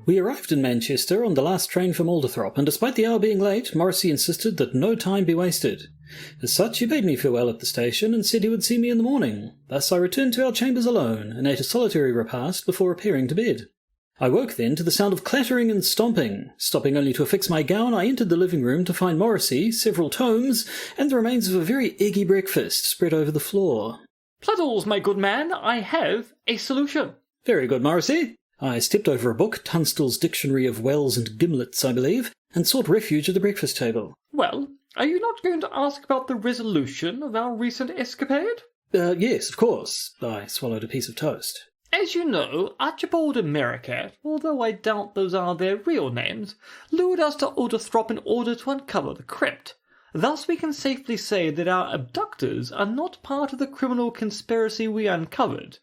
We arrived in Manchester on the last train from Alderthrop, and despite the hour being late, Morrissey insisted that no time be wasted. As such, he bade me farewell at the station and said he would see me in the morning. Thus I returned to our chambers alone, and ate a solitary repast before repairing to bed. I woke then to the sound of clattering and stomping. Stopping only to affix my gown, I entered the living room to find Morrissey, several tomes, and the remains of a very eggy breakfast spread over the floor. Pluddles, my good man, I have a solution. Very good, Morrissey. I stepped over a book, Tunstall's Dictionary of Wells and Gimlets, I believe, and sought refuge at the breakfast table. Well, are you not going to ask about the resolution of our recent escapade? Yes, of course. I swallowed a piece of toast. As you know, Archibald and Merricat, although I doubt those are their real names, lured us to Alderthrop in order to uncover the crypt. Thus we can safely say that our abductors are not part of the criminal conspiracy we uncovered,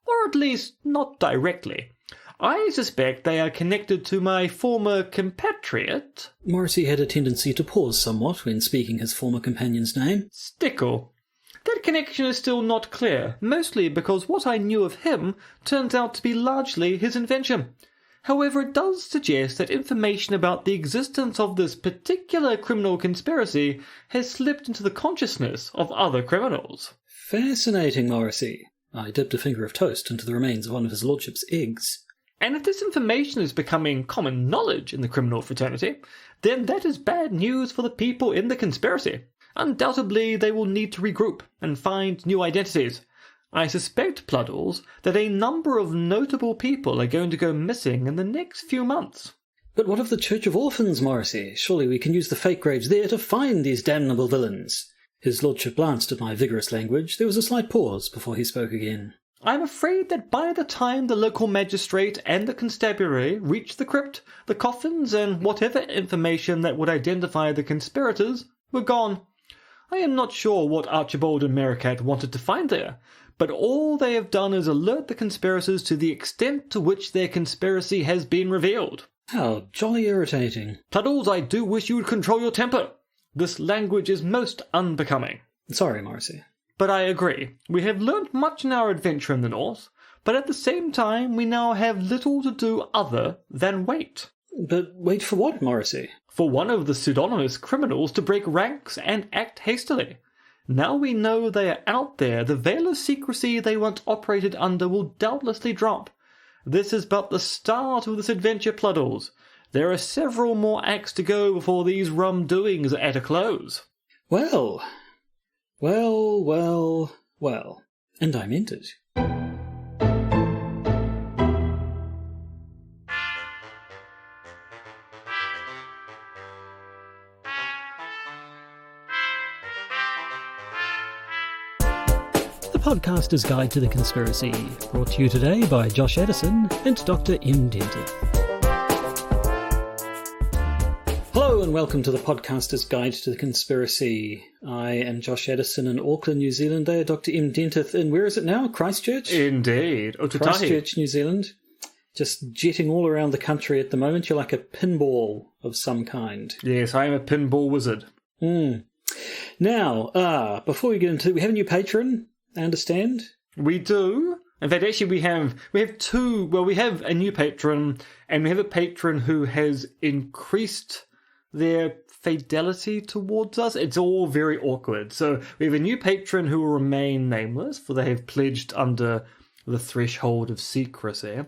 or at least not directly. I suspect they are connected to my former compatriot... Morrissey had a tendency to pause somewhat when speaking his former companion's name. Stickle. That connection is still not clear, mostly because what I knew of him turns out to be largely his invention. However, it does suggest that information about the existence of this particular criminal conspiracy has slipped into the consciousness of other criminals. Fascinating, Morrissey. I dipped a finger of toast into the remains of one of his lordship's eggs. And if this information is becoming common knowledge in the criminal fraternity, then that is bad news for the people in the conspiracy. Undoubtedly, they will need to regroup and find new identities. I suspect, Pluddles, that a number of notable people are going to go missing in the next few months. But what of the Church of Orphans, Morrissey? Surely we can use the fake graves there to find these damnable villains. His lordship glanced at my vigorous language. There was a slight pause before he spoke again. I'm afraid that by the time the local magistrate and the constabulary reached the crypt, the coffins and whatever information that would identify the conspirators were gone. I am not sure what Archibald and Merricat wanted to find there, but all they have done is alert the conspirators to the extent to which their conspiracy has been revealed. How jolly irritating. Pluddles, I do wish you would control your temper. This language is most unbecoming. Sorry, Morrissey. But I agree. We have learnt much in our adventure in the north, but at the same time we now have little to do other than wait. But wait for what, Morrissey? For one of the pseudonymous criminals to break ranks and act hastily. Now we know they are out there, the veil of secrecy they once operated under will doubtlessly drop. This is but the start of this adventure, Pluddles. There are several more acts to go before these rum doings are at a close. Well, and I meant it. The Podcaster's Guide to the Conspiracy, brought to you today by Josh Edison and Dr. M. Dentith. Hello and welcome to the Podcaster's Guide to the Conspiracy. I am Josh Edison in Auckland, New Zealand. They are Dr. M. Dentith in, where is it now? Christchurch? Indeed. Christchurch, New Zealand. Just jetting all around the country at the moment. You're like a pinball of some kind. Yes, I am a pinball wizard. Now, before we get into it, we have a new patron, I understand. We do. In fact, actually, we have two. Well, we have a new patron, and we have a patron who has increased their fidelity towards us. It's all very awkward. So we have a new patron who will remain nameless, for they have pledged under the threshold of secrecy.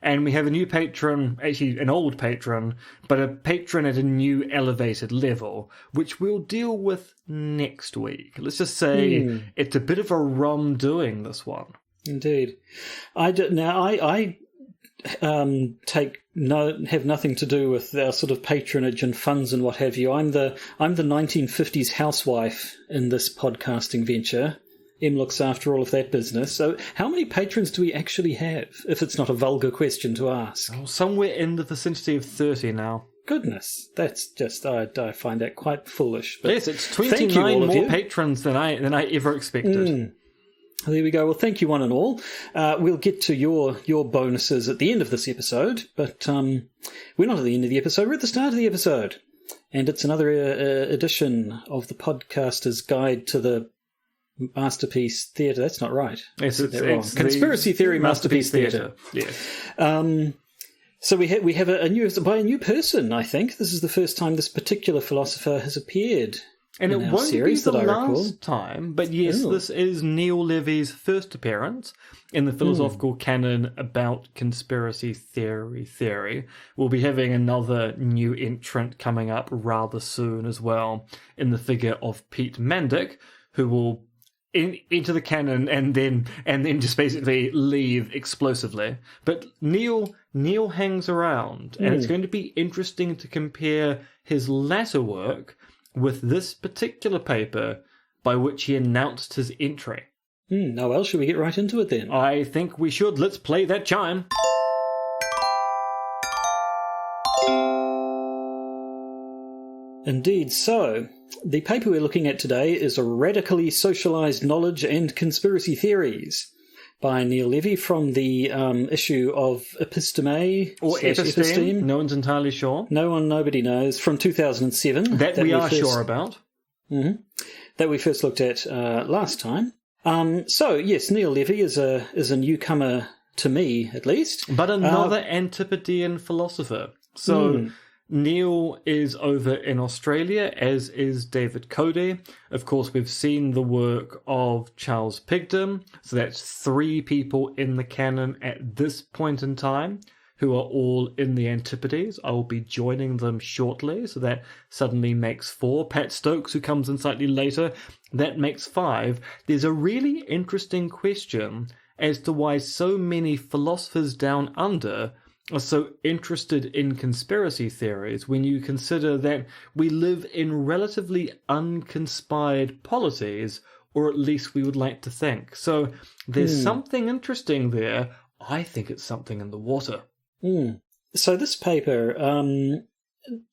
And we have a new patron, actually an old patron, but a patron at a new elevated level, which we'll deal with next week. Let's just say it's a bit of a rum doing, this one. Indeed. I have nothing to do with our sort of patronage and funds and what have you. I'm the 1950s housewife in this podcasting venture. Em looks after all of that business. So how many patrons do we actually have, if it's not a vulgar question to ask? Oh, somewhere in the vicinity of 30 now. Goodness, that's just, I find that quite foolish. But yes, it's 29 more patrons than I ever expected. There we go. Well, thank you one and all. We'll get to your bonuses at the end of this episode, but we're not at the end of the episode. We're at the start of the episode. And it's another edition of the Podcaster's Guide to the Masterpiece Theatre. That's not right. It's Conspiracy Theory Masterpiece Theatre. Yes. So we have a new person, I think. This is the first time this particular philosopher has appeared. And in it our won't series be the that I recall. last time, but yes, Ooh. this is Neil Levy's first appearance in the philosophical canon about conspiracy theory. We'll be having another new entrant coming up rather soon as well, in the figure of Pete Mandic, who will into the canon and then just basically leave explosively. But Neil hangs around, and it's going to be interesting to compare his latter work with this particular paper by which he announced his entry. Oh, well, should we get right into it then? I think we should. Let's play that chime. Indeed. So, the paper we're looking at today is A Radically Socialized Knowledge and Conspiracy Theories by Neil Levy from the issue of Episteme Or Episteme. No one's entirely sure. Nobody knows. From 2007. That we are sure about. That we first looked at last time. So, yes, Neil Levy is a newcomer to me, at least. But another Antipodean philosopher. So Neil is over in Australia, as is David Cody. Of course, we've seen the work of Charles Pigdom. So that's 3 people in the canon at this point in time who are all in the Antipodes. I will be joining them shortly, so that suddenly makes 4. Pat Stokes, who comes in slightly later, that makes 5. There's a really interesting question as to why so many philosophers down under are so interested in conspiracy theories when you consider that we live in relatively unconspired polities, or at least we would like to think. So there's something interesting there. I think it's something in the water. So this paper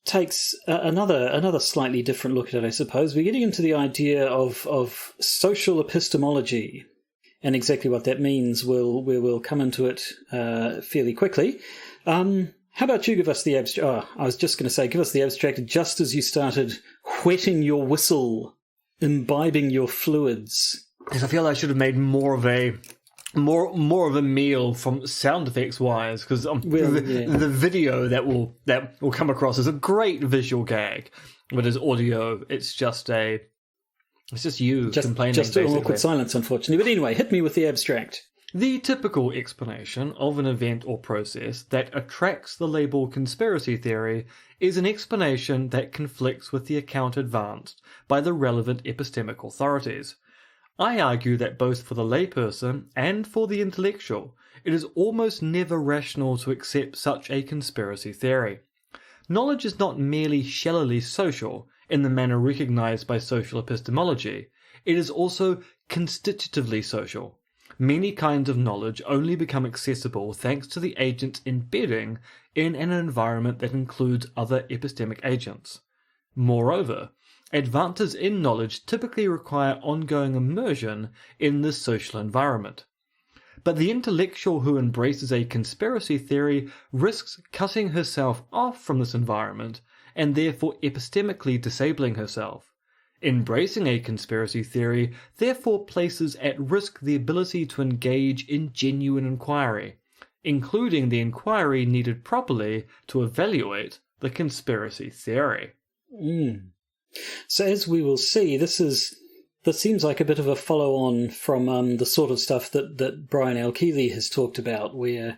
takes another slightly different look at it, I suppose. We're getting into the idea of social epistemology, and exactly what that means. We'll come into it fairly quickly. How about you give us the abstract? Oh, I was just going to say, give us the abstract just as you started whetting your whistle, imbibing your fluids. Because I feel I should have made more of a meal from sound effects wise, because the video that will come across is a great visual gag, but as audio, it's just you complaining. Just an awkward silence, unfortunately. But anyway, hit me with the abstract. The typical explanation of an event or process that attracts the label conspiracy theory is an explanation that conflicts with the account advanced by the relevant epistemic authorities. I argue that both for the layperson and for the intellectual, it is almost never rational to accept such a conspiracy theory. Knowledge is not merely shallowly social in the manner recognized by social epistemology, it is also constitutively social. Many kinds of knowledge only become accessible thanks to the agent's embedding in an environment that includes other epistemic agents. Moreover, advances in knowledge typically require ongoing immersion in this social environment. But the intellectual who embraces a conspiracy theory risks cutting herself off from this environment and therefore epistemically disabling herself. Embracing a conspiracy theory therefore places at risk the ability to engage in genuine inquiry, including the inquiry needed properly to evaluate the conspiracy theory. So as we will see, this seems like a bit of a follow-on from the sort of stuff that Brian L. Keeley has talked about, where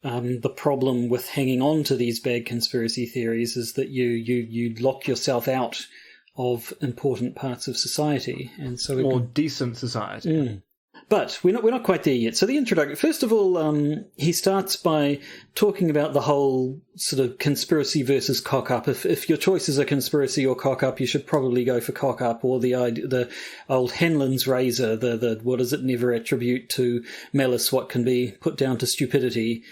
the problem with hanging on to these bad conspiracy theories is that you lock yourself out of important parts of society, and so or decent society. But we're not quite there yet. So the introduction. First of all, he starts by talking about the whole sort of conspiracy versus cock up. If your choice is a conspiracy or cock up, you should probably go for cock up, or the old Hanlon's razor. The what does it never attribute to malice? What can be put down to stupidity?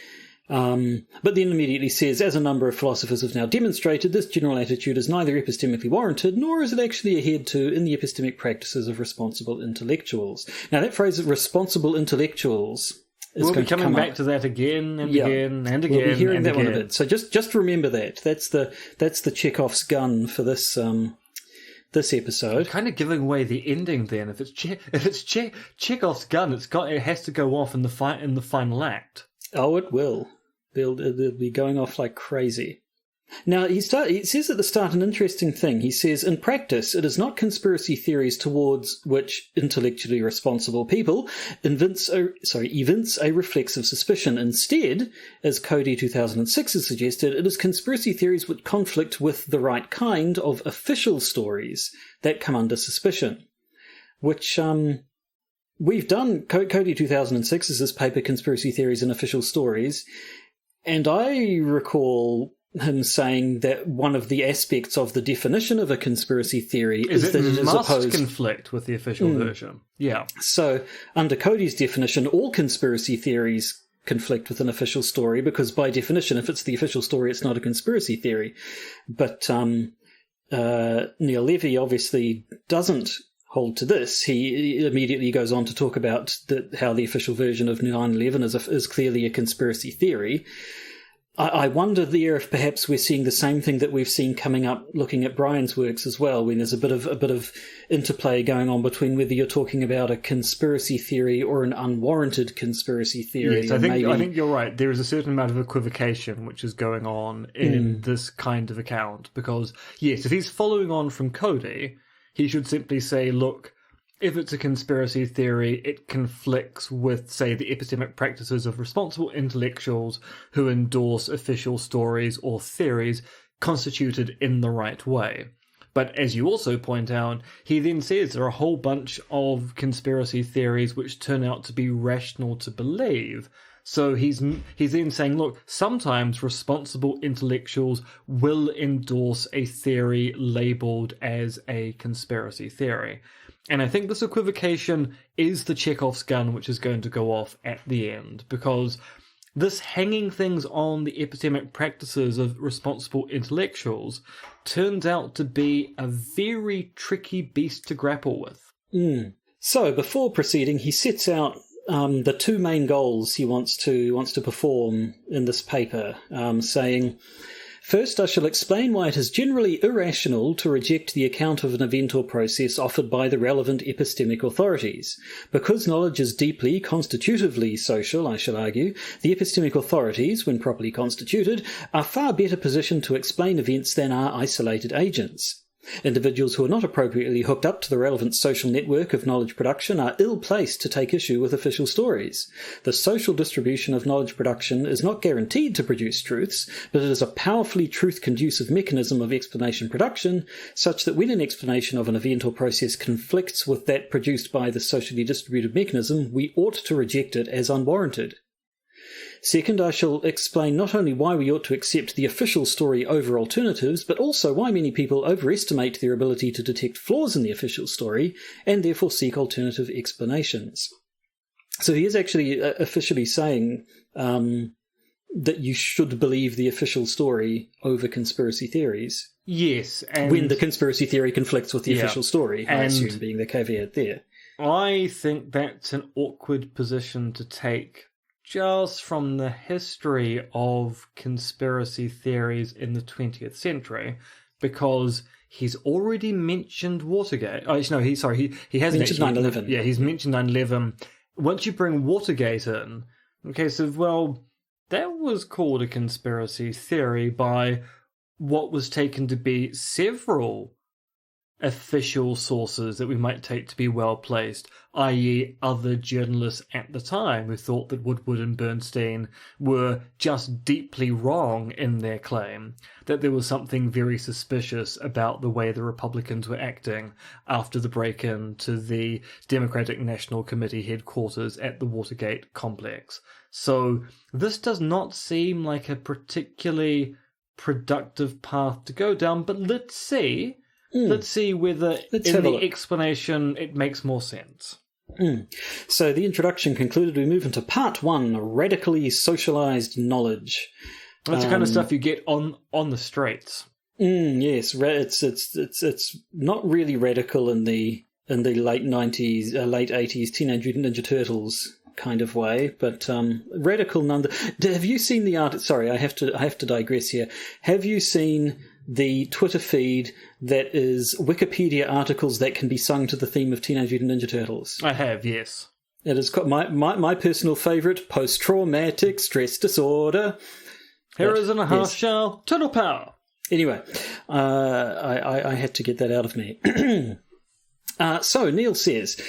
But then immediately says, as a number of philosophers have now demonstrated, this general attitude is neither epistemically warranted, nor is it actually adhered to in the epistemic practices of responsible intellectuals. Now, that phrase, responsible intellectuals, is we'll going be coming to come back up. to that again and again and again. We'll be hearing and that again. one a bit. So just remember that. That's the Chekhov's gun for this this episode. Kind of giving away the ending. Then, if it's Chekhov's gun, it has to go off in the final act. Oh, it will. They'll be going off like crazy. Now, he says at the start an interesting thing. He says, in practice, it is not conspiracy theories towards which intellectually responsible people evince a reflexive suspicion. Instead, as Cody 2006 has suggested, it is conspiracy theories which conflict with the right kind of official stories that come under suspicion. Which, we've done, Cody 2006 is this paper, Conspiracy Theories and Official Stories, and I recall him saying that one of the aspects of the definition of a conspiracy theory is that it must conflict with the official version. Yeah. So, under Cody's definition, all conspiracy theories conflict with an official story, because by definition, if it's the official story, it's not a conspiracy theory. But Neil Levy obviously doesn't hold to this. He immediately goes on to talk about how the official version of 9/11 is clearly a conspiracy theory. I wonder there if perhaps we're seeing the same thing that we've seen coming up looking at Brian's works as well, when there's a bit of interplay going on between whether you're talking about a conspiracy theory or an unwarranted conspiracy theory. Yes, I think you're right. There is a certain amount of equivocation which is going on in this kind of account, because, yes, if he's following on from Cody, he should simply say, look, if it's a conspiracy theory, it conflicts with, say, the epistemic practices of responsible intellectuals who endorse official stories or theories constituted in the right way. But as you also point out, he then says there are a whole bunch of conspiracy theories which turn out to be rational to believe. So he's then saying, look, sometimes responsible intellectuals will endorse a theory labelled as a conspiracy theory. And I think this equivocation is the Chekhov's gun which is going to go off at the end, because this hanging things on the epistemic practices of responsible intellectuals turns out to be a very tricky beast to grapple with. So, before proceeding, he sets out the two main goals he wants to perform in this paper, saying, first, I shall explain why it is generally irrational to reject the account of an event or process offered by the relevant epistemic authorities. Because knowledge is deeply, constitutively social, I shall argue, the epistemic authorities, when properly constituted, are far better positioned to explain events than are isolated agents. Individuals who are not appropriately hooked up to the relevant social network of knowledge production are ill-placed to take issue with official stories. The social distribution of knowledge production is not guaranteed to produce truths, but it is a powerfully truth-conducive mechanism of explanation production, such that when an explanation of an event or process conflicts with that produced by the socially distributed mechanism, we ought to reject it as unwarranted. Second, I shall explain not only why we ought to accept the official story over alternatives, but also why many people overestimate their ability to detect flaws in the official story, and therefore seek alternative explanations. So he is actually officially saying that you should believe the official story over conspiracy theories. Yes. And when the conspiracy theory conflicts with the official story, I assume being the caveat there. I think that's an awkward position to take, just from the history of conspiracy theories in the 20th century, because he's already mentioned Watergate. Oh, no, he hasn't mentioned 9/11. Yeah, he's mentioned 9/11. Once you bring Watergate in, okay, so, well, that was called a conspiracy theory by what was taken to be several official sources that we might take to be well placed, i.e. other journalists at the time who thought that Woodward and Bernstein were just deeply wrong in their claim, that there was something very suspicious about the way the Republicans were acting after the break-in to the Democratic National Committee headquarters at the Watergate complex. So this does not seem like a particularly productive path to go down, but let's see. Let's see whether in the explanation it makes more sense. So the introduction concluded, we move into part one, radically socialized knowledge. That's the kind of stuff you get on the streets. Yes, it's not really radical in the late 90s, late 80s Teenage Mutant Ninja Turtles kind of way, but radical have you seen the art? Sorry, I have to digress here. Have you seen the Twitter feed that is Wikipedia articles that can be sung to the theme of Teenage Mutant Ninja Turtles? I have, yes. It is my personal favourite, post-traumatic stress disorder. Heroes in a half shell, total power. Anyway, I had to get that out of me. So Neil says,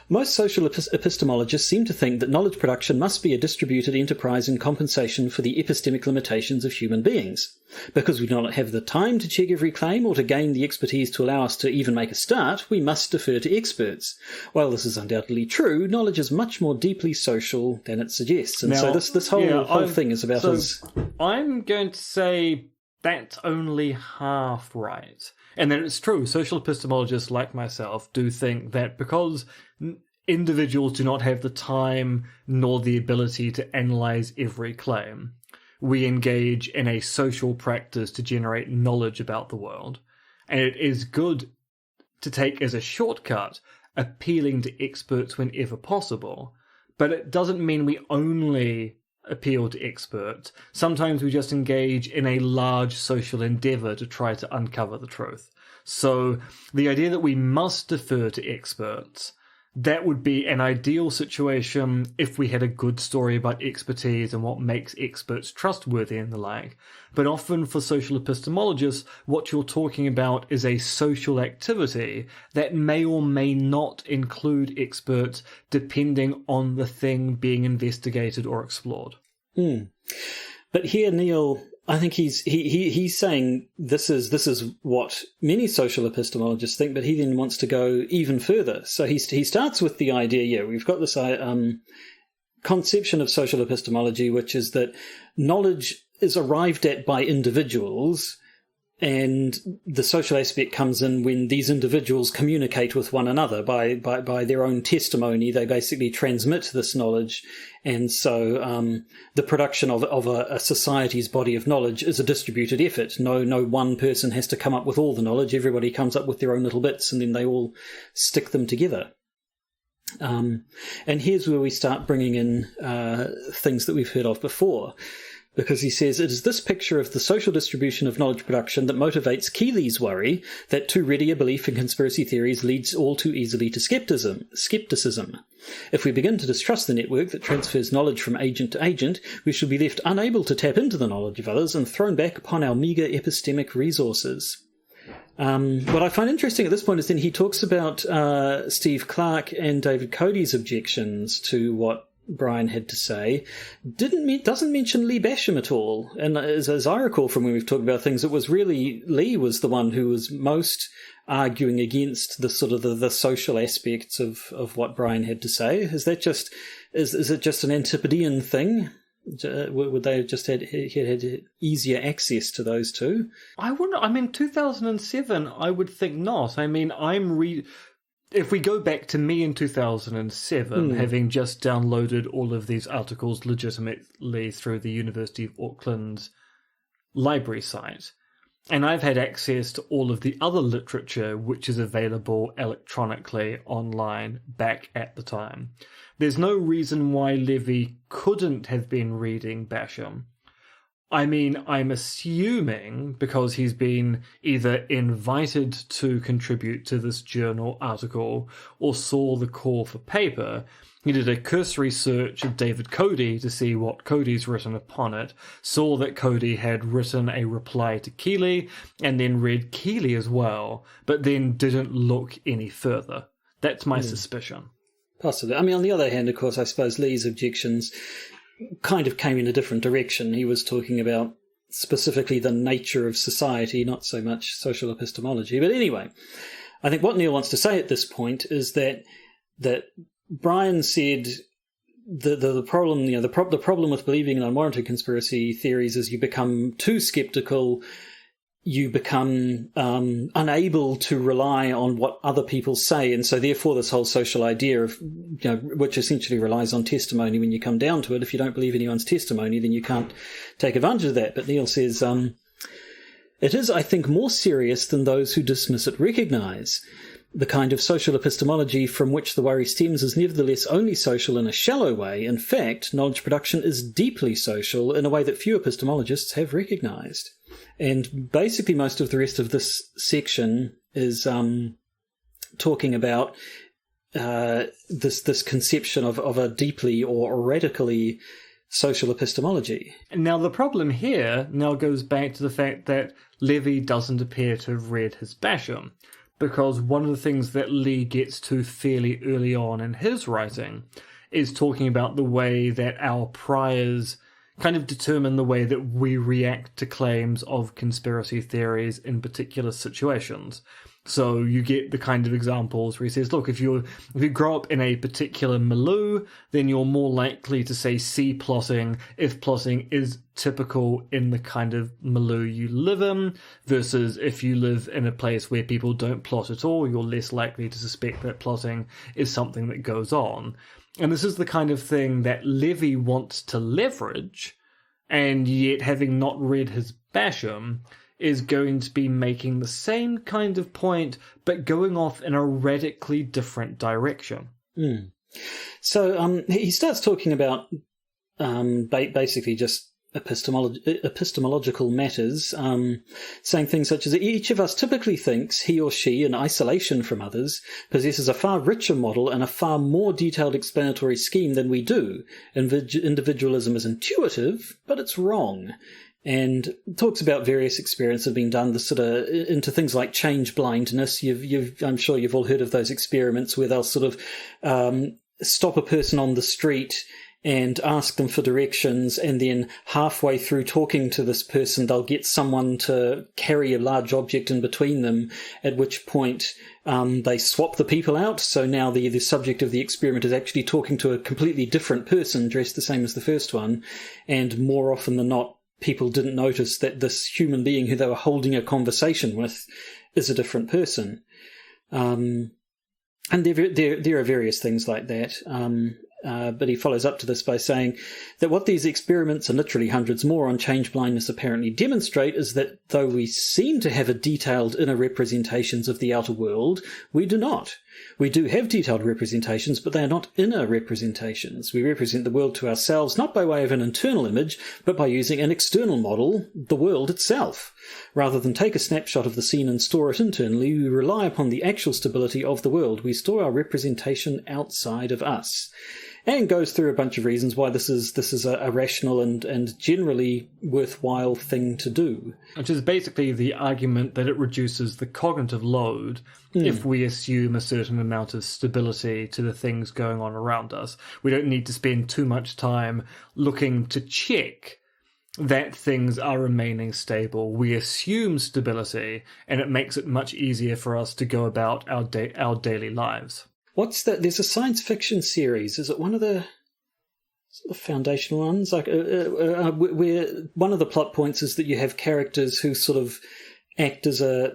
most social epistemologists seem to think that knowledge production must be a distributed enterprise in compensation for the epistemic limitations of human beings. Because we do not have the time to check every claim or to gain the expertise to allow us to even make a start, we must defer to experts. While this is undoubtedly true, knowledge is much more deeply social than it suggests. And so this whole thing is about us. I'm going to say that's only half right. And then it's true, social epistemologists like myself do think that because individuals do not have the time nor the ability to analyse every claim, we engage in a social practice to generate knowledge about the world. And it is good to take as a shortcut appealing to experts whenever possible, but it doesn't mean we only appeal to experts. Sometimes we just engage in a large social endeavour to try to uncover the truth. So the idea that we must defer to experts, that would be an ideal situation if we had a good story about expertise and what makes experts trustworthy and the like. But often for social epistemologists, what you're talking about is a social activity that may or may not include experts depending on the thing being investigated or explored. But here, Neil, I think he's saying this is what many social epistemologists think, but he then wants to go even further. So he starts with the idea, we've got this conception of social epistemology, which is that knowledge is arrived at by individuals, and the social aspect comes in when these individuals communicate with one another by their own testimony. They basically transmit this knowledge, and so the production of a society's body of knowledge is a distributed effort. No one person has to come up with all the knowledge. Everybody comes up with their own little bits, and then they all stick them together. And here's where we start bringing in things that we've heard of before. Because he says, it is this picture of the social distribution of knowledge production that motivates Keeley's worry that too ready a belief in conspiracy theories leads all too easily to skepticism. If we begin to distrust the network that transfers knowledge from agent to agent, we shall be left unable to tap into the knowledge of others and thrown back upon our meagre epistemic resources. What I find interesting at this point is then he talks about Steve Clark and David Cody's objections to what Brian had to say, doesn't mention Lee Basham at all. And as I recall from when we've talked about things, it was really Lee was the one who was most arguing against the sort of the social aspects of what Brian had to say. Is that just is it just an Antipodean thing? Would they have just had easier access to those two? I wouldn't. I mean, 2007, I would think not. I mean, if we go back to me in 2007, having just downloaded all of these articles legitimately through the University of Auckland's library site, and I've had access to all of the other literature which is available electronically online back at the time, there's no reason why Levy couldn't have been reading Basham. I mean, I'm assuming because he's been either invited to contribute to this journal article or saw the call for paper, he did a cursory search of David Cody to see what Cody's written upon it, saw that Cody had written a reply to Keeley, and then read Keeley as well, but then didn't look any further. That's my suspicion. Possibly. I mean, on the other hand, of course, I suppose Lee's objections kind of came in a different direction. He was talking about specifically the nature of society, not so much social epistemology. But anyway, I think what Neil wants to say at this point is that Brian said the problem, the problem with believing in unwarranted conspiracy theories is you become too skeptical. You become unable to rely on what other people say, and so therefore this whole social idea of, which essentially relies on testimony when you come down to it, if you don't believe anyone's testimony, then you can't take advantage of that. But Neil says, it is, I think, more serious than those who dismiss it recognise. The kind of social epistemology from which the worry stems is nevertheless only social in a shallow way. In fact, knowledge production is deeply social in a way that few epistemologists have recognised. And basically most of the rest of this section is talking about this conception of a deeply or radically social epistemology. Now, the problem here now goes back to the fact that Levy doesn't appear to have read his Basham, because one of the things that Lee gets to fairly early on in his writing is talking about the way that our priors kind of determine the way that we react to claims of conspiracy theories in particular situations. So you get the kind of examples where he says, look, if you grow up in a particular milieu, then you're more likely to say see plotting if plotting is typical in the kind of milieu you live in, versus if you live in a place where people don't plot at all, you're less likely to suspect that plotting is something that goes on. And this is the kind of thing that Levy wants to leverage, and yet, having not read his Basham, is going to be making the same kind of point, but going off in a radically different direction. Mm. So he starts talking about basically just epistemological matters, saying things such as each of us typically thinks he or she, in isolation from others, possesses a far richer model and a far more detailed explanatory scheme than we do. Individualism is intuitive, but it's wrong. And talks about various experiments that have been done sort of into things like change blindness. I'm sure you've all heard of those experiments where they'll sort of stop a person on the street and ask them for directions, and then halfway through talking to this person, they'll get someone to carry a large object in between them, at which point they swap the people out. So now the subject of the experiment is actually talking to a completely different person dressed the same as the first one, and more often than not, people didn't notice that this human being who they were holding a conversation with is a different person. And there are various things like that. But he follows up to this by saying that what these experiments, and literally hundreds more on change blindness, apparently demonstrate is that though we seem to have a detailed inner representations of the outer world, we do not. We do have detailed representations, but they are not inner representations. We represent the world to ourselves not by way of an internal image, but by using an external model, the world itself. Rather than take a snapshot of the scene and store it internally, we rely upon the actual stability of the world. We store our representation outside of us. And goes through a bunch of reasons why this is a rational and generally worthwhile thing to do. Which is basically the argument that it reduces the cognitive load if we assume a certain amount of stability to the things going on around us. We don't need to spend too much time looking to check that things are remaining stable. We assume stability, and it makes it much easier for us to go about our daily lives. What's that? There's a science fiction series. Is it one of the sort of foundational ones? Like, where one of the plot points is that you have characters who sort of act as a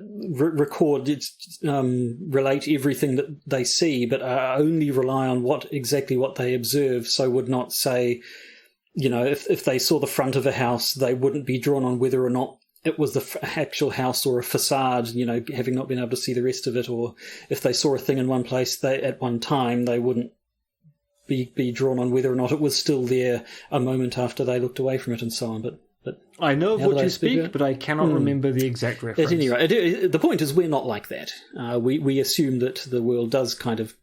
relate everything that they see, but only rely on exactly what they observe. So would not say, if they saw the front of a house, they wouldn't be drawn on whether or not it was the actual house or a facade, having not been able to see the rest of it, or if they saw a thing in one place at one time, they wouldn't be drawn on whether or not it was still there a moment after they looked away from it, and so on. But I know of what you speak, but I cannot remember the exact reference. At any rate, the point is we're not like that. We assume that the world does kind of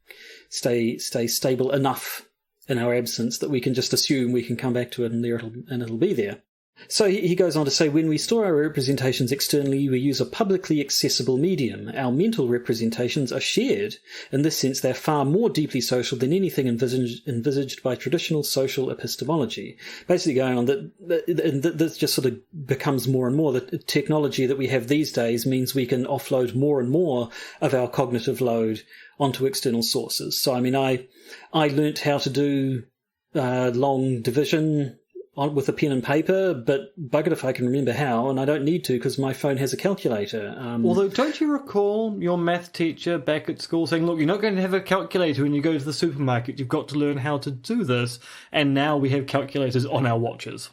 stay stable enough in our absence that we can just assume we can come back to it and it'll be there. So he goes on to say, when we store our representations externally, we use a publicly accessible medium. Our mental representations are shared. In this sense, they're far more deeply social than anything envisaged by traditional social epistemology. Basically going on that this just sort of becomes more and more. The technology that we have these days means we can offload more and more of our cognitive load onto external sources. So, I learnt how to do long division with a pen and paper, but bugger if I can remember how, and I don't need to because my phone has a calculator. Although, don't you recall your math teacher back at school saying, look, you're not going to have a calculator when you go to the supermarket, you've got to learn how to do this, and now we have calculators on our watches.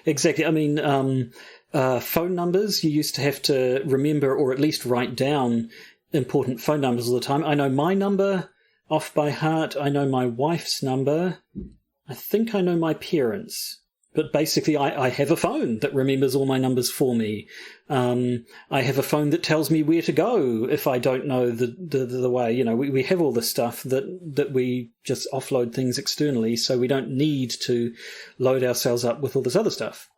Exactly. Phone numbers, you used to have to remember or at least write down important phone numbers all the time. I know my number off by heart. I know my wife's number. I think I know my parents', But basically, I have a phone that remembers all my numbers for me. I have a phone that tells me where to go if I don't know the way. You know, we have all this stuff that we just offload things externally, so we don't need to load ourselves up with all this other stuff.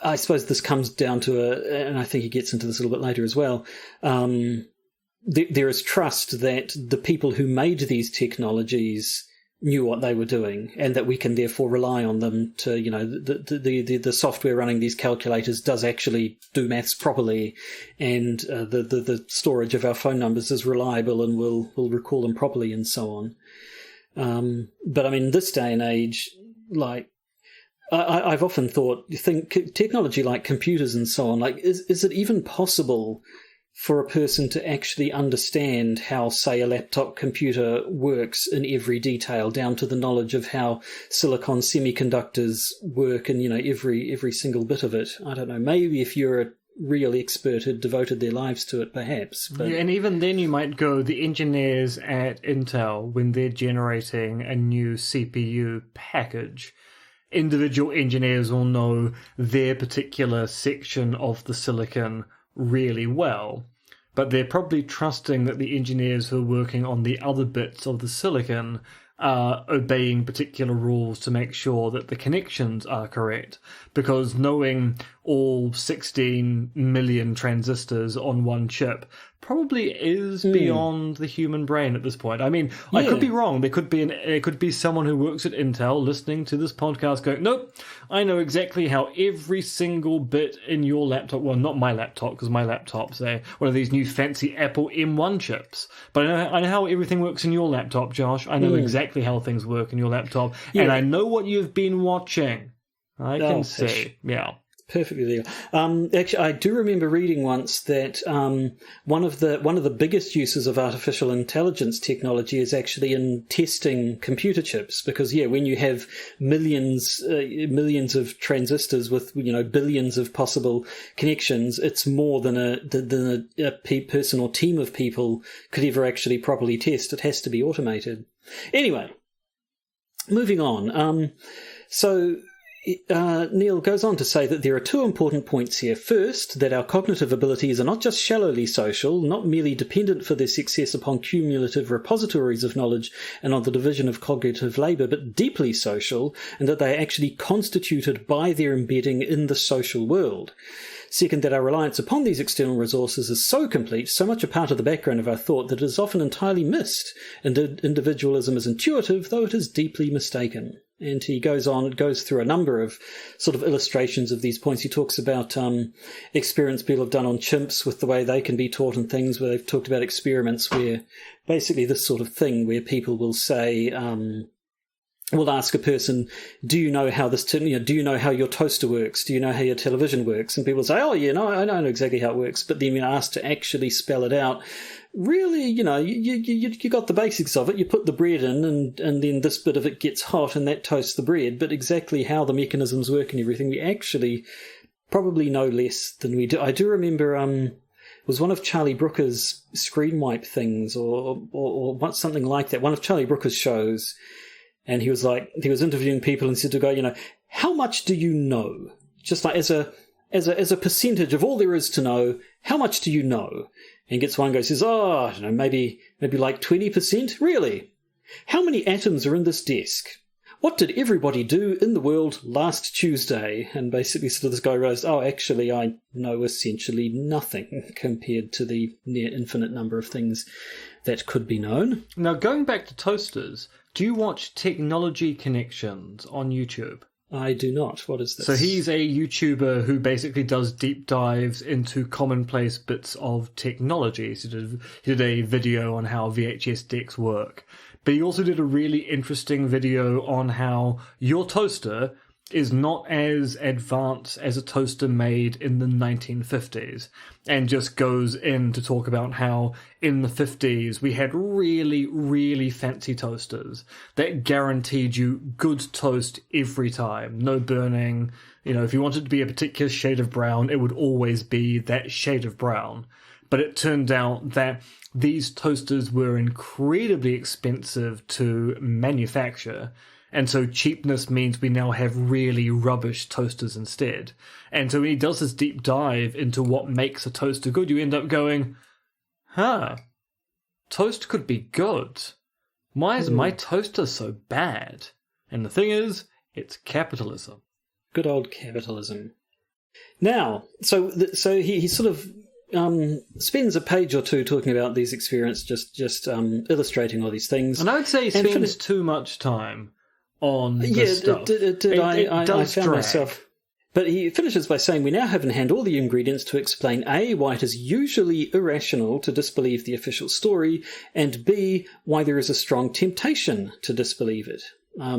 I suppose this comes down to and I think he gets into this a little bit later as well. There is trust that the people who made these technologies knew what they were doing, and that we can therefore rely on them to, you know, the software running these calculators does actually do maths properly, and the storage of our phone numbers is reliable and will recall them properly and so on. But I mean, this day and age, like, I've often thought, you think technology like computers and so on, like, is it even possible for a person to actually understand how, say, a laptop computer works in every detail, down to the knowledge of how silicon semiconductors work and, you know, every single bit of it? I don't know. Maybe if you're a real expert who'd devoted their lives to it, perhaps. But... Yeah, and even then you might go, the engineers at Intel, when they're generating a new CPU package, individual engineers will know their particular section of the silicon really well, but they're probably trusting that the engineers who are working on the other bits of the silicon are obeying particular rules to make sure that the connections are correct, because knowing all 16 million transistors on one chip probably is beyond the human brain at this point. I mean, yeah. I could be wrong. There could be someone who works at Intel listening to this podcast going, nope, I know exactly how every single bit in your laptop, well, not my laptop, because my laptop's one of these new fancy Apple M1 chips, but I know how everything works in your laptop, Josh. I know exactly how things work in your laptop, and I know what you've been watching. I can see. Yeah. Perfectly there. Actually, I do remember reading once that one of the biggest uses of artificial intelligence technology is actually in testing computer chips, because when you have millions of transistors with, you know, billions of possible connections, it's more than a person or team of people could ever actually properly test. It has to be automated. Anyway, moving on. Neil goes on to say that there are two important points here. First, that our cognitive abilities are not just shallowly social, not merely dependent for their success upon cumulative repositories of knowledge and on the division of cognitive labour, but deeply social, and that they are actually constituted by their embedding in the social world. Second, that our reliance upon these external resources is so complete, so much a part of the background of our thought, that it is often entirely missed, and individualism is intuitive, though it is deeply mistaken. And he goes through a number of sort of illustrations of these points. He talks about experiments people have done on chimps with the way they can be taught and things, where they've talked about experiments where basically this sort of thing where people will say, we'll ask a person, do you know how do you know how your toaster works? Do you know how your television works? And people say, oh, yeah, no, I know exactly how it works. But then when asked to actually spell it out, really, you know, you got the basics of it. You put the bread in, and then this bit of it gets hot, and that toasts the bread. But exactly how the mechanisms work and everything, we actually probably know less than we do. I do remember it was one of Charlie Brooker's screen wipe things, or something like that. One of Charlie Brooker's shows, and he was interviewing people and said to go, you know, how much do you know? Just like as a percentage of all there is to know, how much do you know? And gets one guy says, I don't know, maybe like 20%? Really? How many atoms are in this desk? What did everybody do in the world last Tuesday? And basically sort of this guy realized, actually I know essentially nothing compared to the near infinite number of things that could be known. Now, going back to toasters, do you watch Technology Connections on YouTube? I do not. What is this? So he's a YouTuber who basically does deep dives into commonplace bits of technology. So he did a video on how VHS decks work. But he also did a really interesting video on how your toaster is not as advanced as a toaster made in the 1950s, and just goes in to talk about how in the 50s we had really, really fancy toasters that guaranteed you good toast every time, no burning. You know, if you wanted to be a particular shade of brown, it would always be that shade of brown. but it turned out that these toasters were incredibly expensive to manufacture, and so cheapness means we now have really rubbish toasters instead. And so when he does this deep dive into what makes a toaster good, you end up going, toast could be good. Why is my toaster so bad? And the thing is, it's capitalism. Good old capitalism. Now, so he sort of spends a page or two talking about these experiments, just illustrating all these things. And I would say he spends too much time on this stuff. I found myself. But he finishes by saying, we now have in hand all the ingredients to explain A, why it is usually irrational to disbelieve the official story, and B, why there is a strong temptation to disbelieve it.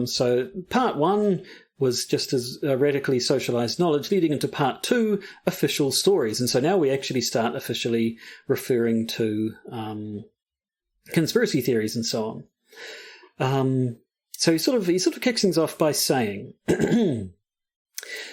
So part 1 was just as radically socialized knowledge, leading into part 2, official stories. And so now we actually start officially referring to conspiracy theories and so on. So he sort of kicks things off by saying,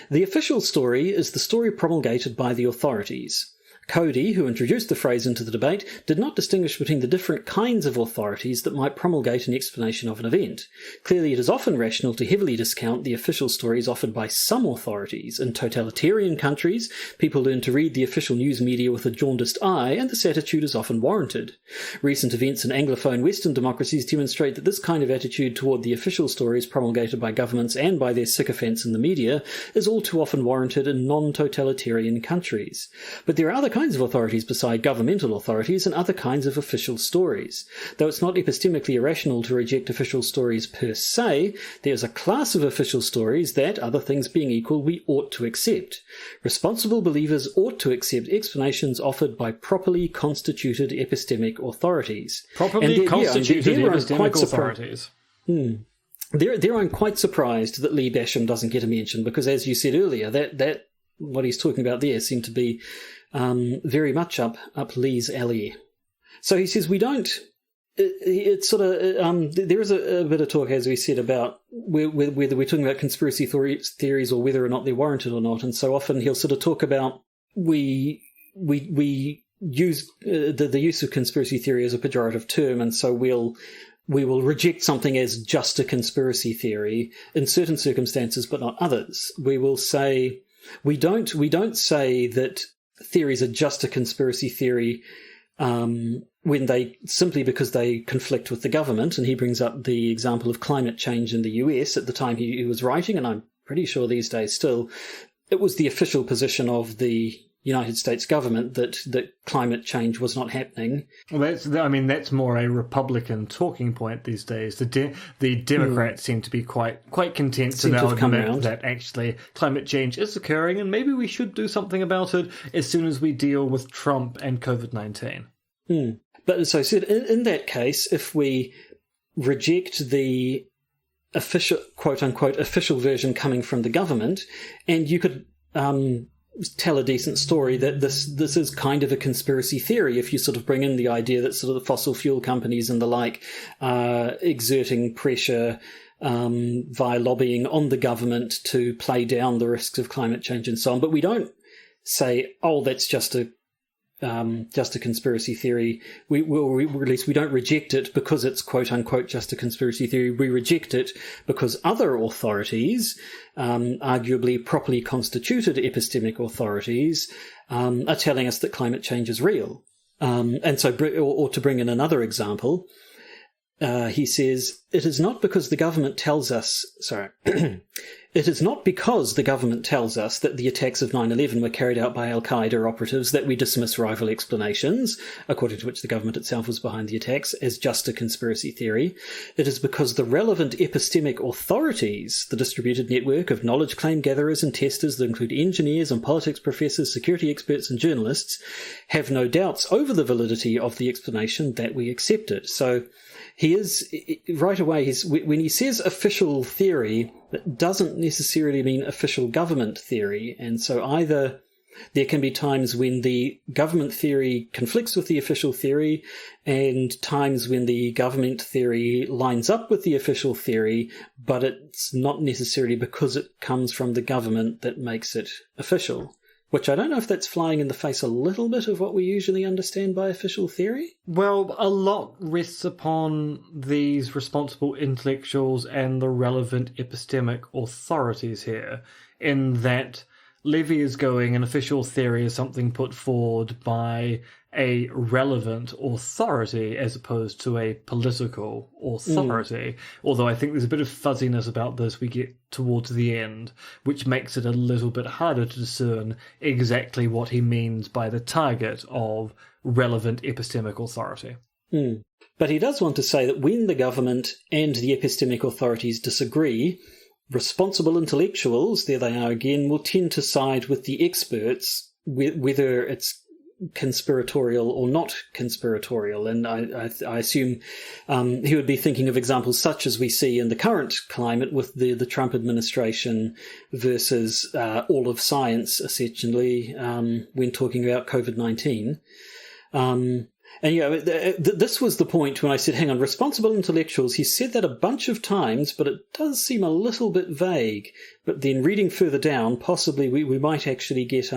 the official story is the story promulgated by the authorities. Cody, who introduced the phrase into the debate, did not distinguish between the different kinds of authorities that might promulgate an explanation of an event. Clearly, it is often rational to heavily discount the official stories offered by some authorities. In totalitarian countries, people learn to read the official news media with a jaundiced eye, and this attitude is often warranted. Recent events in Anglophone Western democracies demonstrate that this kind of attitude toward the official stories promulgated by governments and by their sycophants in the media is all too often warranted in non-totalitarian countries. But there are other kinds of authorities beside governmental authorities and other kinds of official stories. Though it's not epistemically irrational to reject official stories per se, there's a class of official stories that, other things being equal, we ought to accept. Responsible believers ought to accept explanations offered by properly constituted epistemic authorities. Properly constituted epistemic authorities. There I'm quite surprised that Lee Basham doesn't get a mention, because as you said earlier, that what he's talking about there seemed to be very much up Lee's alley. So he says we don't. It's sort of there is a bit of talk, as we said, about whether we're talking about conspiracy theories or whether or not they're warranted or not. And so often he'll sort of talk about we use the use of conspiracy theory as a pejorative term, and so we will reject something as just a conspiracy theory in certain circumstances, but not others. We will say we don't say that theories are just a conspiracy theory when they simply because they conflict with the government. And he brings up the example of climate change in the US at the time he was writing, and I'm pretty sure these days still, it was the official position of the United States government that climate change was not happening. Well, that's more a Republican talking point these days. The Democrats seem to be quite content to now admit that actually climate change is occurring, and maybe we should do something about it as soon as we deal with Trump and COVID-19. But as I said, in that case, if we reject the official, quote unquote, official version coming from the government, and you could tell a decent story that this is kind of a conspiracy theory if you sort of bring in the idea that sort of the fossil fuel companies and the like are exerting pressure via lobbying on the government to play down the risks of climate change and so on. But we don't say, oh, that's just a conspiracy theory. At least we don't reject it because it's quote unquote just a conspiracy theory. We reject it because other authorities, arguably properly constituted epistemic authorities, are telling us that climate change is real. And so, or to bring in another example, he says, it is not because the government tells us, it is not because the government tells us that the attacks of 9/11 were carried out by Al-Qaeda operatives that we dismiss rival explanations, according to which the government itself was behind the attacks, as just a conspiracy theory. It is because the relevant epistemic authorities, the distributed network of knowledge claim gatherers and testers that include engineers and politics professors, security experts and journalists, have no doubts over the validity of the explanation that we accepted. So he is, right away, when he says official theory, that doesn't necessarily mean official government theory. And so either there can be times when the government theory conflicts with the official theory and times when the government theory lines up with the official theory, but it's not necessarily because it comes from the government that makes it official. which I don't know if that's flying in the face a little bit of what we usually understand by official theory. Well, a lot rests upon these responsible intellectuals and the relevant epistemic authorities here, in that Levy is going, an official theory is something put forward by a relevant authority as opposed to a political authority. Although I think there's a bit of fuzziness about this we get towards the end, which makes it a little bit harder to discern exactly what he means by the target of relevant epistemic authority. But he does want to say that when the government and the epistemic authorities disagree, responsible intellectuals, there they are again, will tend to side with the experts, whether it's conspiratorial or not conspiratorial. And I assume he would be thinking of examples such as we see in the current climate with the Trump administration versus all of science, essentially, when talking about COVID-19. And this was the point when I said, hang on, responsible intellectuals, he said that a bunch of times, but it does seem a little bit vague. But then reading further down, possibly we might actually get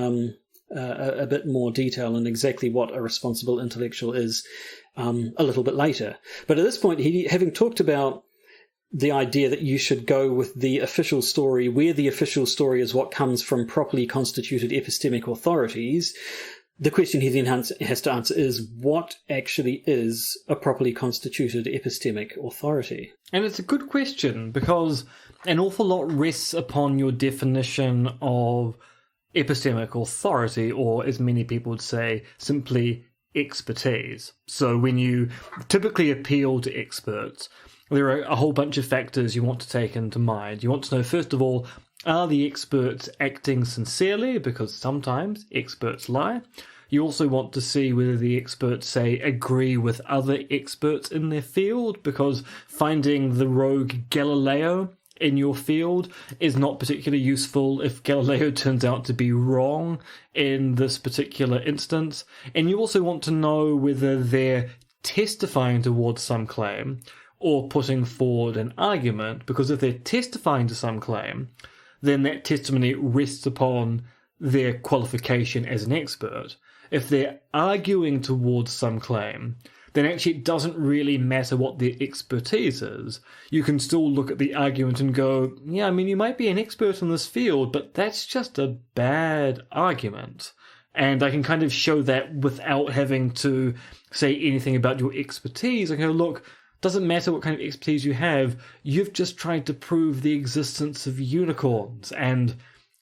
a bit more detail on exactly what a responsible intellectual is a little bit later. But at this point, having talked about the idea that you should go with the official story, where the official story is what comes from properly constituted epistemic authorities, the question he then has to answer is, what actually is a properly constituted epistemic authority? And it's a good question, because an awful lot rests upon your definition of epistemic authority, or as many people would say, simply expertise. So when you typically appeal to experts, there are a whole bunch of factors you want to take into mind. You want to know, first of all, are the experts acting sincerely? Because sometimes experts lie. You also want to see whether the experts, say, agree with other experts in their field, because finding the rogue Galileo in your field is not particularly useful if Galileo turns out to be wrong in this particular instance. And you also want to know whether they're testifying towards some claim or putting forward an argument, because if they're testifying to some claim, then that testimony rests upon their qualification as an expert. If they're arguing towards some claim, then actually it doesn't really matter what their expertise is. You can still look at the argument and go, yeah, I mean, you might be an expert in this field, but that's just a bad argument. And I can kind of show that without having to say anything about your expertise. I can go, look, doesn't matter what kind of expertise you have, you've just tried to prove the existence of unicorns, and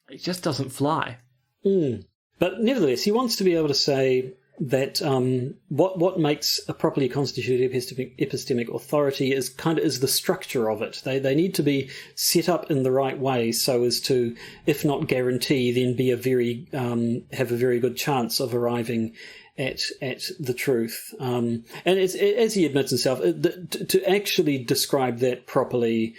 it just doesn't fly. But nevertheless, he wants to be able to say that what makes a properly constituted epistemic authority is the structure of it. They need to be set up in the right way so as to, if not guarantee, then be have a very good chance of arriving at the truth. And as he admits himself, to actually describe that properly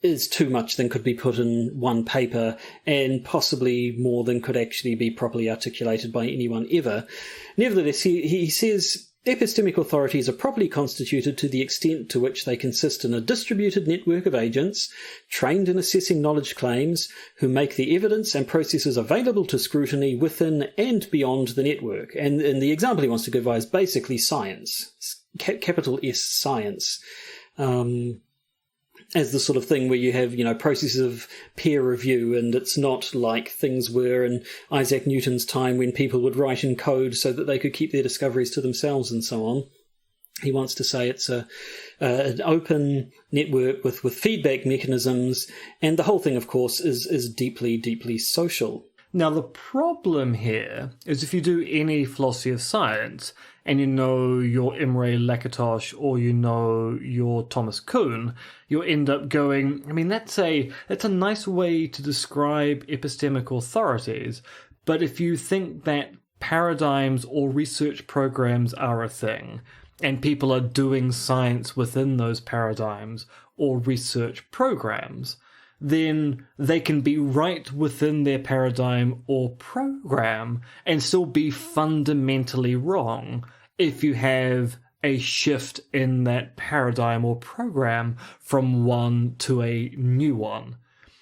is too much than could be put in one paper, and possibly more than could actually be properly articulated by anyone ever. Nevertheless, he says epistemic authorities are properly constituted to the extent to which they consist in a distributed network of agents trained in assessing knowledge claims, who make the evidence and processes available to scrutiny within and beyond the network. And the example he wants to give is basically science, capital S science. As the sort of thing where you have, processes of peer review, and it's not like things were in Isaac Newton's time when people would write in code so that they could keep their discoveries to themselves and so on. He wants to say it's an open network with feedback mechanisms, and the whole thing, of course, is deeply, deeply social. Now, the problem here is if you do any philosophy of science, and you know your Imre Lakatos or you know your Thomas Kuhn, you'll end up going, I mean, that's a nice way to describe epistemic authorities, but if you think that paradigms or research programs are a thing, and people are doing science within those paradigms or research programs, then they can be right within their paradigm or program and still be fundamentally wrong if you have a shift in that paradigm or program from one to a new one.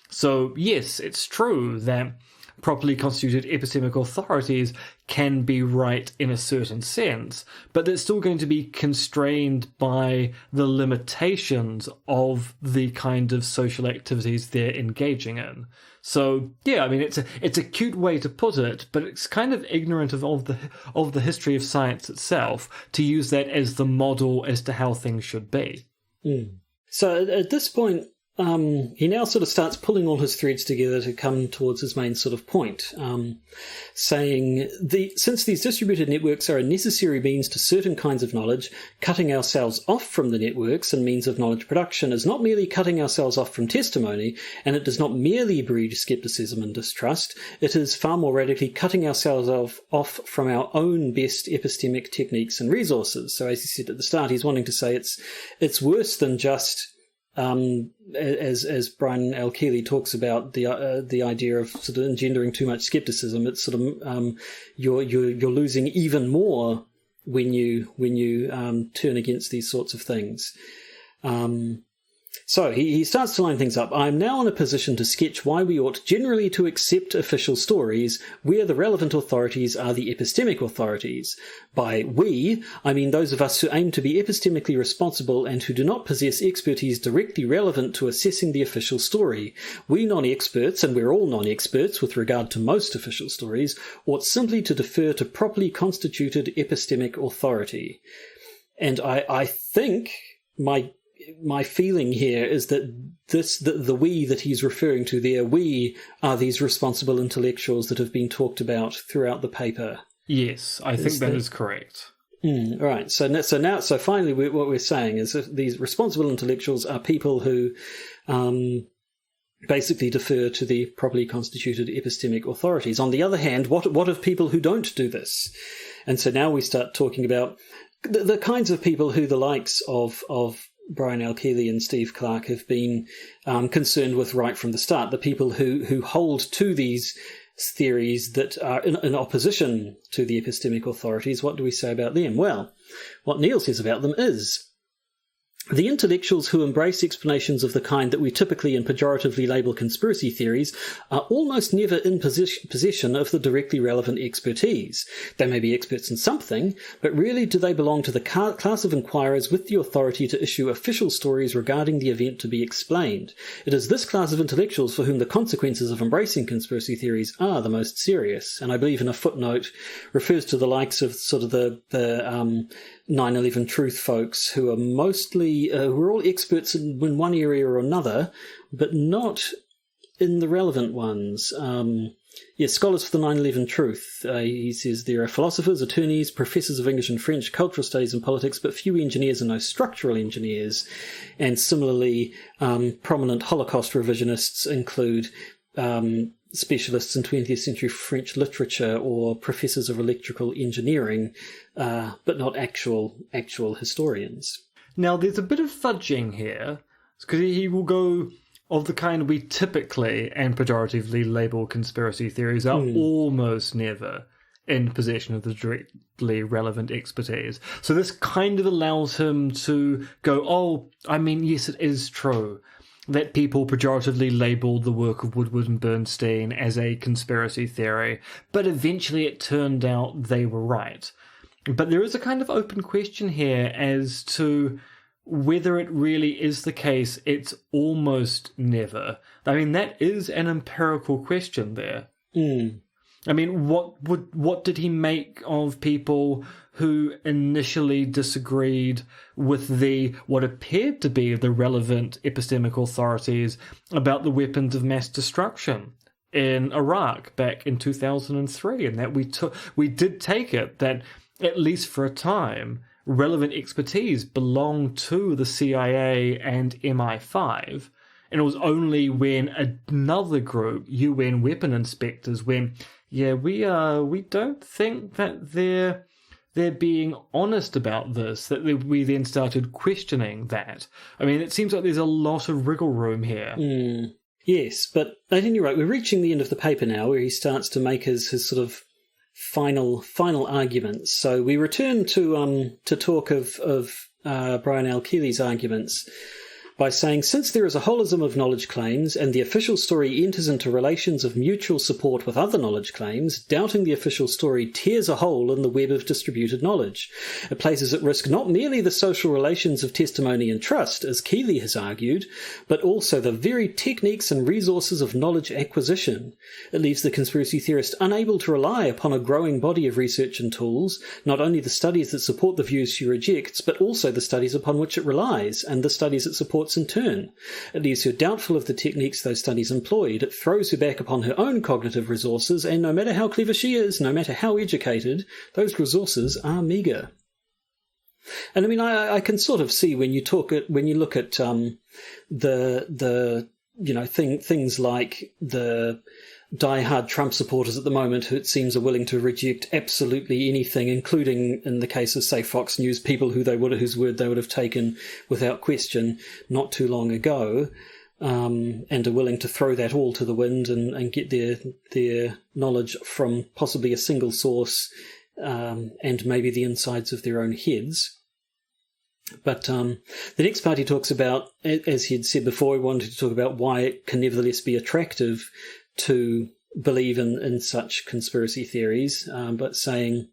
So yes, it's true that properly constituted epistemic authorities can be right in a certain sense, but they're still going to be constrained by the limitations of the kind of social activities they're engaging in. So, yeah, I mean, it's a cute way to put it, but it's kind of ignorant of the history of science itself to use that as the model as to how things should be. So at this point, he now sort of starts pulling all his threads together to come towards his main sort of point, saying, since these distributed networks are a necessary means to certain kinds of knowledge, cutting ourselves off from the networks and means of knowledge production is not merely cutting ourselves off from testimony, and it does not merely breed skepticism and distrust, it is far more radically cutting ourselves off from our own best epistemic techniques and resources. So as he said at the start, he's wanting to say it's worse than just... as Brian L. Keeley talks about the idea of sort of engendering too much skepticism, it's sort of you're losing even more when you turn against these sorts of things. So he starts to line things up. I am now in a position to sketch why we ought generally to accept official stories where the relevant authorities are the epistemic authorities. By we, I mean those of us who aim to be epistemically responsible and who do not possess expertise directly relevant to assessing the official story. We non-experts, and we're all non-experts with regard to most official stories, ought simply to defer to properly constituted epistemic authority. And I think my feeling here is that the we that he's referring to there, we are these responsible intellectuals that have been talked about throughout the paper. Yes, I think that is correct. Right. So finally, what we're saying is that these responsible intellectuals are people who basically defer to the properly constituted epistemic authorities. On the other hand, what of people who don't do this? And so now we start talking about the kinds of people who the likes of Brian L. Keeley and Steve Clark have been concerned with right from the start, the people who hold to these theories that are in opposition to the epistemic authorities. What do we say about them? Well, what Neil says about them is, the intellectuals who embrace explanations of the kind that we typically and pejoratively label conspiracy theories are almost never in possession of the directly relevant expertise. They may be experts in something, but rarely do they belong to the class of inquirers with the authority to issue official stories regarding the event to be explained. It is this class of intellectuals for whom the consequences of embracing conspiracy theories are the most serious, and I believe in a footnote refers to the likes of sort of the 9/11 truth folks who are mostly, who are all experts in one area or another, but not in the relevant ones. Scholars for the 9/11 truth. He says there are philosophers, attorneys, professors of English and French, cultural studies and politics, but few engineers and no structural engineers. And similarly, prominent Holocaust revisionists include specialists in 20th century French literature or professors of electrical engineering, but not actual historians. Now, there's a bit of fudging here, because he will go of the kind we typically and pejoratively label conspiracy theories are almost never in possession of the directly relevant expertise. So this kind of allows him to go, yes, it is true that people pejoratively labelled the work of Woodward and Bernstein as a conspiracy theory, but eventually it turned out they were right. But there is a kind of open question here as to whether it really is the case it's almost never. I mean, that is an empirical question there. I mean, what did he make of people who initially disagreed with what appeared to be the relevant epistemic authorities about the weapons of mass destruction in Iraq back in 2003, and that we did take it that, at least for a time, relevant expertise belonged to the CIA and MI5, and it was only when another group, UN weapon inspectors, went, we don't think that they're being honest about this, that we then started questioning that. I mean, it seems like there's a lot of wriggle room here. Yes, but at any rate, we're reaching the end of the paper now, where he starts to make his sort of final arguments. So we return to talk of Brian L. Keeley's arguments. by saying, since there is a holism of knowledge claims and the official story enters into relations of mutual support with other knowledge claims, doubting the official story tears a hole in the web of distributed knowledge. It places at risk not merely the social relations of testimony and trust, as Keeley has argued, but also the very techniques and resources of knowledge acquisition. It leaves the conspiracy theorist unable to rely upon a growing body of research and tools, not only the studies that support the views she rejects, but also the studies upon which it relies, and the studies it supports in turn. It leaves her doubtful of the techniques those studies employed. It throws her back upon her own cognitive resources, and no matter how clever she is, no matter how educated, those resources are meagre. And I mean, I can sort of see when you look at things like the die-hard Trump supporters at the moment who it seems are willing to reject absolutely anything, including, in the case of, say, Fox News, people whose word they would have taken without question not too long ago, and are willing to throw that all to the wind and get their knowledge from possibly a single source, and maybe the insides of their own heads. But the next part he talks about, as he had said before, he wanted to talk about why it can nevertheless be attractive to believe in such conspiracy theories, but saying,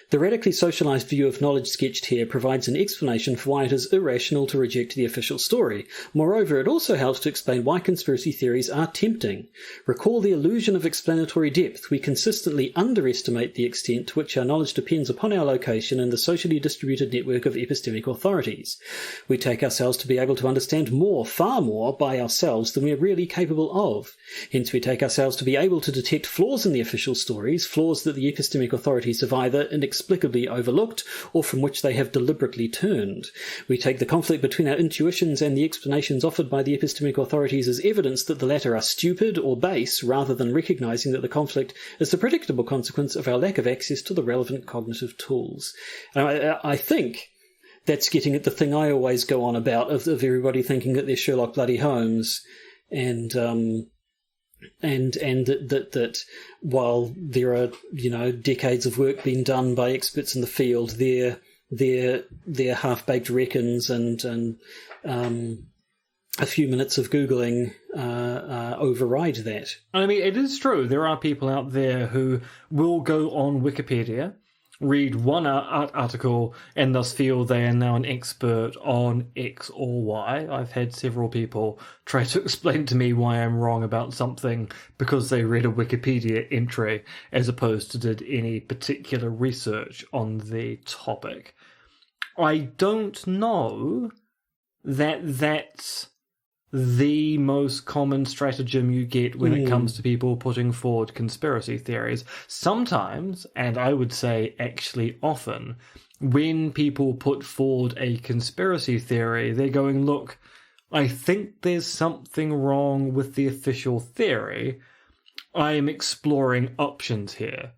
the radically socialized view of knowledge sketched here provides an explanation for why it is irrational to reject the official story. Moreover, it also helps to explain why conspiracy theories are tempting. Recall the illusion of explanatory depth. We consistently underestimate the extent to which our knowledge depends upon our location in the socially distributed network of epistemic authorities. We take ourselves to be able to understand more, far more, by ourselves than we are really capable of. Hence, we take ourselves to be able to detect flaws in the official stories, flaws that the epistemic authorities have either inexplicably overlooked or from which they have deliberately turned. We take the conflict between our intuitions and the explanations offered by the epistemic authorities as evidence that the latter are stupid or base, rather than recognizing that the conflict is the predictable consequence of our lack of access to the relevant cognitive tools. And I think that's getting at the thing I always go on about of everybody thinking that they're Sherlock bloody Holmes, and that while there are, decades of work being done by experts in the field, their half-baked reckons and a few minutes of Googling override that. I mean, it is true. There are people out there who will go on Wikipedia, read one article, and thus feel they are now an expert on X or Y. I've had several people try to explain to me why I'm wrong about something because they read a Wikipedia entry as opposed to did any particular research on the topic. I don't know that that's the most common stratagem you get when it comes to people putting forward conspiracy theories. Sometimes, and I would say actually often, when people put forward a conspiracy theory, they're going, look, I think there's something wrong with the official theory. I'm exploring options here.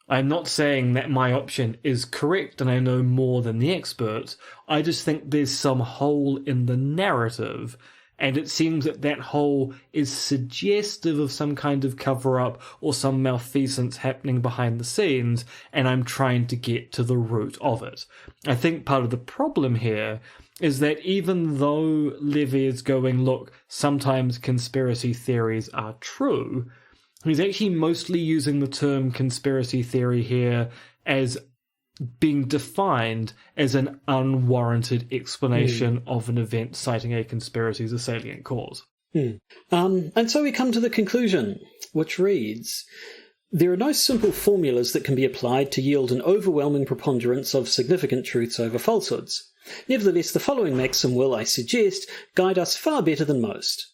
I'm not saying that my option is correct and I know more than the experts. I just think there's some hole in the narrative. And it seems that that hole is suggestive of some kind of cover-up or some malfeasance happening behind the scenes, and I'm trying to get to the root of it. I think part of the problem here is that even though Levy is going, look, sometimes conspiracy theories are true, he's actually mostly using the term conspiracy theory here as being defined as an unwarranted explanation of an event citing a conspiracy as a salient cause. And so we come to the conclusion, which reads, there are no simple formulas that can be applied to yield an overwhelming preponderance of significant truths over falsehoods. Nevertheless, the following maxim will, I suggest, guide us far better than most.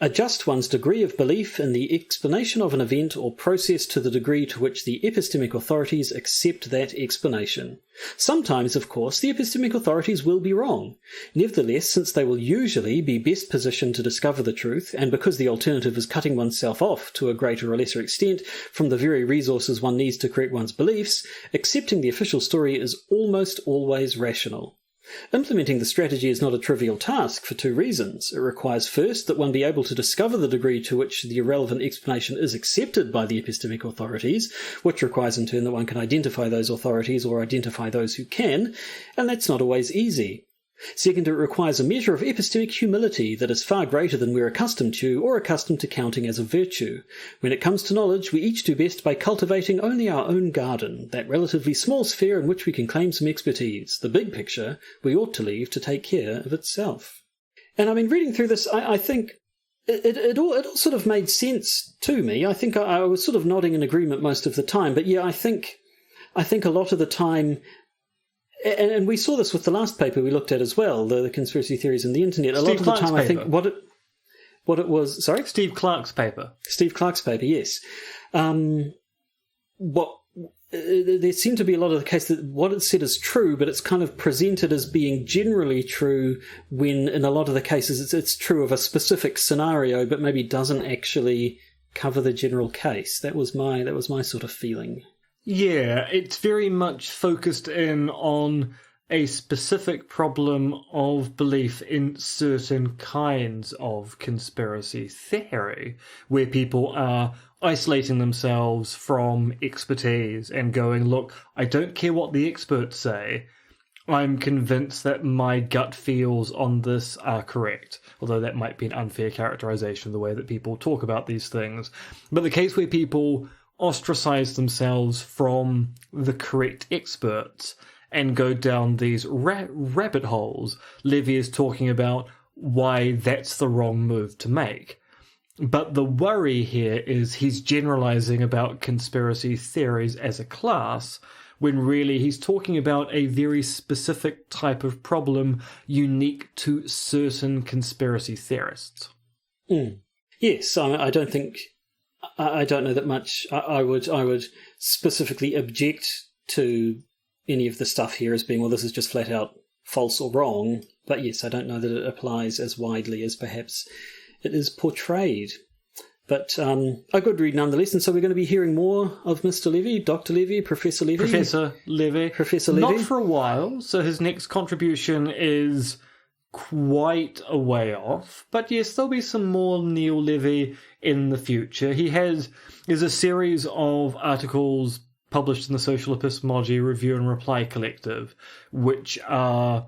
Adjust one's degree of belief in the explanation of an event or process to the degree to which the epistemic authorities accept that explanation. Sometimes, of course, the epistemic authorities will be wrong. Nevertheless, since they will usually be best positioned to discover the truth, and because the alternative is cutting oneself off to a greater or lesser extent from the very resources one needs to correct one's beliefs, accepting the official story is almost always rational. Implementing the strategy is not a trivial task for two reasons. It requires first that one be able to discover the degree to which the irrelevant explanation is accepted by the epistemic authorities, which requires in turn that one can identify those authorities or identify those who can, and that's not always easy. Second, it requires a measure of epistemic humility that is far greater than we're accustomed to or accustomed to counting as a virtue. When it comes to knowledge, we each do best by cultivating only our own garden, that relatively small sphere in which we can claim some expertise. The big picture we ought to leave to take care of itself. And I mean, reading through this, I think it all sort of made sense to me. I think I was sort of nodding in agreement most of the time, but yeah, I think a lot of the time. And we saw this with the last paper we looked at as well, the conspiracy theories and the internet. A lot of the time, I think what it was. Sorry, Steve Clark's paper. Steve Clark's paper, yes. There seemed to be a lot of the case that what it said is true, but it's kind of presented as being generally true when, in a lot of the cases, it's true of a specific scenario, but maybe doesn't actually cover the general case. That was my sort of feeling. Yeah, it's very much focused in on a specific problem of belief in certain kinds of conspiracy theory, where people are isolating themselves from expertise and going, look, I don't care what the experts say, I'm convinced that my gut feels on this are correct, although that might be an unfair characterization of the way that people talk about these things. But the case where people ostracize themselves from the correct experts and go down these rabbit holes. Levy is talking about why that's the wrong move to make. But the worry here is he's generalizing about conspiracy theories as a class, when really he's talking about a very specific type of problem unique to certain conspiracy theorists. Yes, I don't think... I don't know that much. I would specifically object to any of the stuff here as being, well, this is just flat out false or wrong. But yes, I don't know that it applies as widely as perhaps it is portrayed. But a good read nonetheless. And so we're going to be hearing more of Mr. Levy, Dr. Levy, Professor Levy. Professor Levy. Not for a while. So his next contribution is quite a way off, but yes, there'll be some more Neil Levy in the future. There's a series of articles published in the Social Epistemology Review and Reply Collective, which are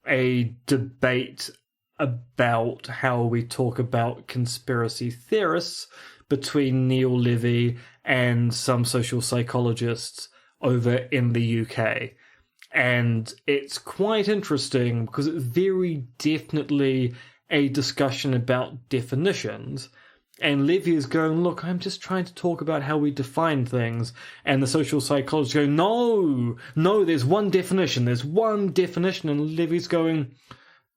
a debate about how we talk about conspiracy theorists between Neil Levy and some social psychologists over in the UK. And it's quite interesting because it's very definitely a discussion about definitions. And Levy is going, look, I'm just trying to talk about how we define things. And the social psychologists go, no, there's one definition. And Levy's going,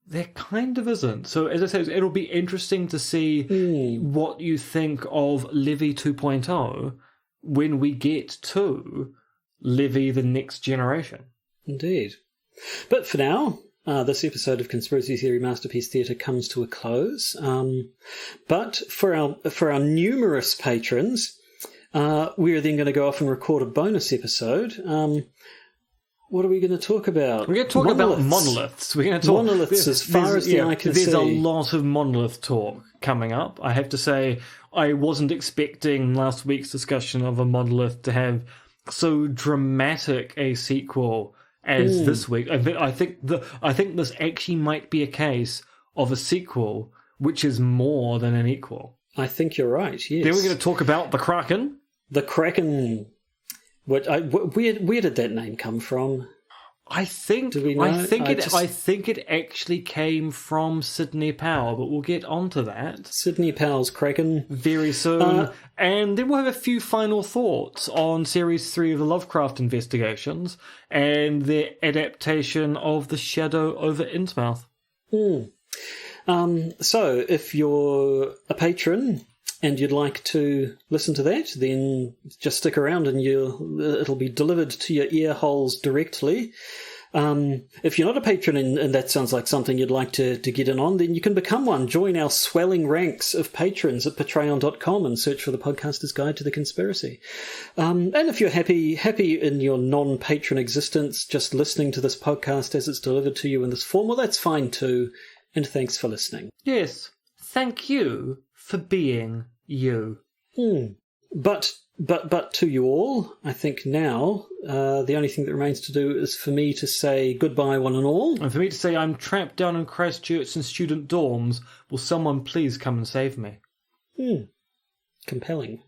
there kind of isn't. So as I said, it'll be interesting to see what you think of Levy 2.0 when we get to Levy the next generation. Indeed. But for now, this episode of Conspiracy Theory Masterpiece Theatre comes to a close. But for our numerous patrons, we're then going to go off and record a bonus episode. What are we going to talk about? We're going to talk about monoliths. We're going to talk monoliths as far as the eye can see. There's a lot of monolith talk coming up. I have to say, I wasn't expecting last week's discussion of a monolith to have so dramatic a sequel as this week. I think this actually might be a case of a sequel which is more than an equal. I think you're right, yes. Then we're going to talk about the Kraken. The Kraken. Where did that name come from? I think it actually came from Sidney Powell, but we'll get onto that. Sidney Powell's Kraken. Very soon. And then we'll have a few final thoughts on Series 3 of the Lovecraft Investigations and their adaptation of The Shadow over Innsmouth. So, if you're a patron and you'd like to listen to that, then just stick around and it'll be delivered to your ear holes directly. If you're not a patron and that sounds like something you'd like to get in on, then you can become one. Join our swelling ranks of patrons at patreon.com and search for the Podcaster's Guide to the Conspiracy. And if you're happy in your non-patron existence, just listening to this podcast as it's delivered to you in this form, well, that's fine too. And thanks for listening. Yes. Thank you for being you. But to you all, I think now the only thing that remains to do is for me to say goodbye, one and all. And for me to say I'm trapped down in Christchurch in student dorms. Will someone please come and save me? Compelling.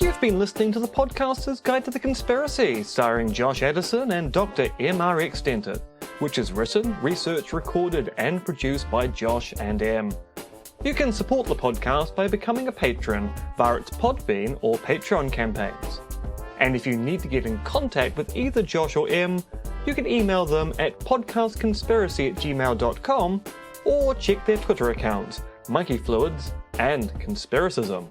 You've been listening to the Podcaster's Guide to the Conspiracy, starring Josh Addison and Dr. M.R. Extended, which is written, researched, recorded, and produced by Josh and M. You can support the podcast by becoming a patron via its Podbean or Patreon campaigns. And if you need to get in contact with either Josh or M, you can email them at podcastconspiracy@gmail.com or check their Twitter accounts, monkeyfluids and conspiracism.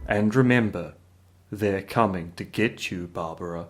And remember, they're coming to get you, Barbara.